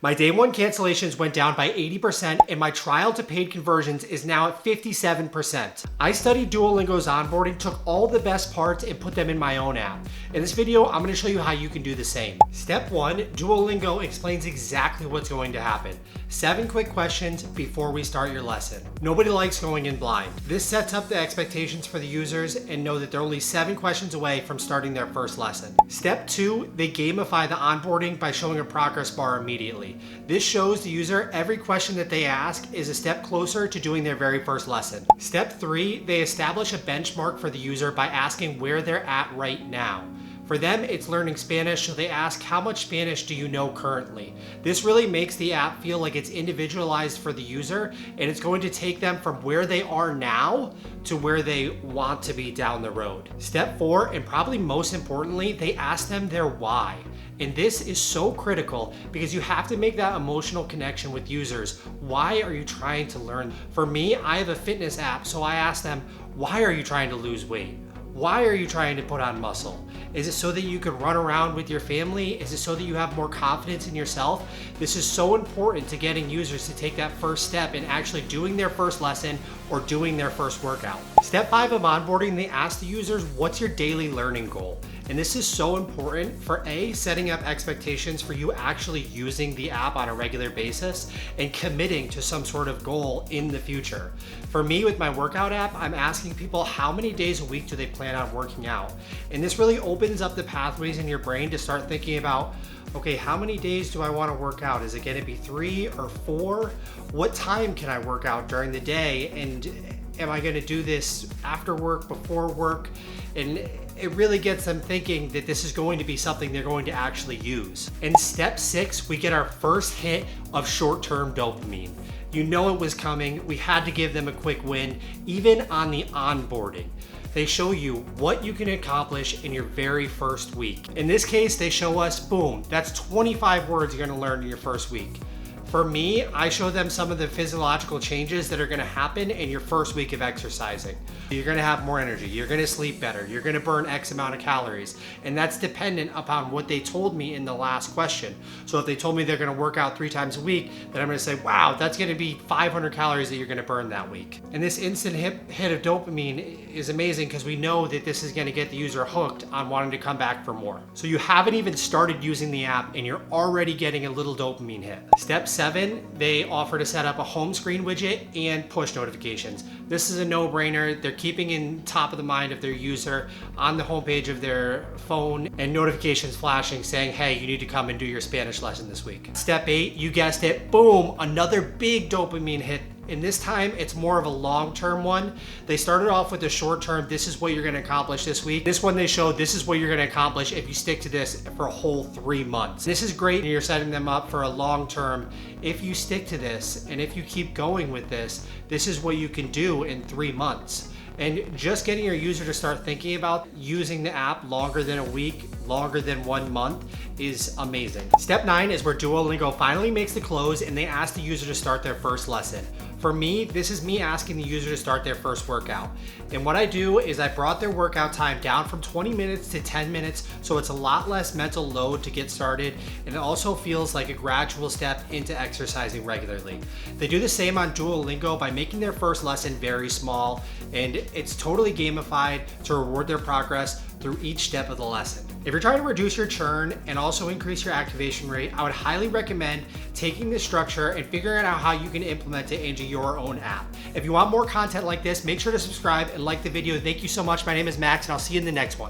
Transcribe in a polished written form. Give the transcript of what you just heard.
My day one cancellations went down by 80% and my trial to paid conversions is now at 57%. I studied Duolingo's onboarding, took all the best parts and put them in my own app. In this video, I'm going to show you how you can do the same. Step 1, Duolingo explains exactly what's going to happen. 7 quick questions before we start your lesson. Nobody likes going in blind. This sets up the expectations for the users and know that they're only 7 questions away from starting their first lesson. Step 2, they gamify the onboarding by showing a progress bar immediately. This shows the user every question that they ask is a step closer to doing their very first lesson. Step 3, they establish a benchmark for the user by asking where they're at right now. For them, it's learning Spanish, so they ask, how much Spanish do you know currently? This really makes the app feel like it's individualized for the user, and it's going to take them from where they are now to where they want to be down the road. Step 4, and probably most importantly, they ask them their why. And this is so critical because you have to make that emotional connection with users. Why are you trying to learn? For me, I have a fitness app, so I ask them, why are you trying to lose weight? Why are you trying to put on muscle? Is it so that you can run around with your family? Is it so that you have more confidence in yourself? This is so important to getting users to take that first step in actually doing their first lesson or doing their first workout. Step 5 of onboarding, they ask the users, what's your daily learning goal? And this is so important for setting up expectations for you actually using the app on a regular basis and committing to some sort of goal in the future. For me, with my workout app, I'm asking people how many days a week do they plan on working out? And this really opens up the pathways in your brain to start thinking about, okay, how many days do I want to work out? Is it going to be 3 or 4? What time can I work out during the day? And am I going to do this after work, before work? And it really gets them thinking that this is going to be something they're going to actually use. In step 6, we get our first hit of short-term dopamine. You know it was coming. We had to give them a quick win, even on the onboarding. They show you what you can accomplish in your very first week. In this case, they show us, boom, that's 25 words you're gonna learn in your first week. For me, I show them some of the physiological changes that are gonna happen in your first week of exercising. You're gonna have more energy, you're gonna sleep better, you're gonna burn X amount of calories, and that's dependent upon what they told me in the last question. So if they told me they're gonna work out 3 times a week, then I'm gonna say, wow, that's gonna be 500 calories that you're gonna burn that week. And this instant hit of dopamine is amazing because we know that this is gonna get the user hooked on wanting to come back for more. So you haven't even started using the app and you're already getting a little dopamine hit. Step 7, they offer to set up a home screen widget and push notifications. This is a no-brainer. They're keeping in top of the mind of their user on the homepage of their phone and notifications flashing saying, hey, you need to come and do your Spanish lesson this week. Step 8, you guessed it, boom, another big dopamine hit. And this time, it's more of a long-term one. They started off with the short-term, this is what you're gonna accomplish this week. This one they showed, this is what you're gonna accomplish if you stick to this for a whole 3 months. This is great, and you're setting them up for a long-term. If you stick to this, and if you keep going with this is what you can do in 3 months. And just getting your user to start thinking about using the app longer than a week, longer than 1 month is amazing. Step 9 is where Duolingo finally makes the close and they ask the user to start their first lesson. For me, this is me asking the user to start their first workout. And what I do is I brought their workout time down from 20 minutes to 10 minutes, so it's a lot less mental load to get started, and it also feels like a gradual step into exercising regularly. They do the same on Duolingo by making their first lesson very small, and it's totally gamified to reward their progress through each step of the lesson. If you're trying to reduce your churn and also increase your activation rate, I would highly recommend taking this structure and figuring out how you can implement it into your own app. If you want more content like this, make sure to subscribe and like the video. Thank you so much. My name is Max, and I'll see you in the next one.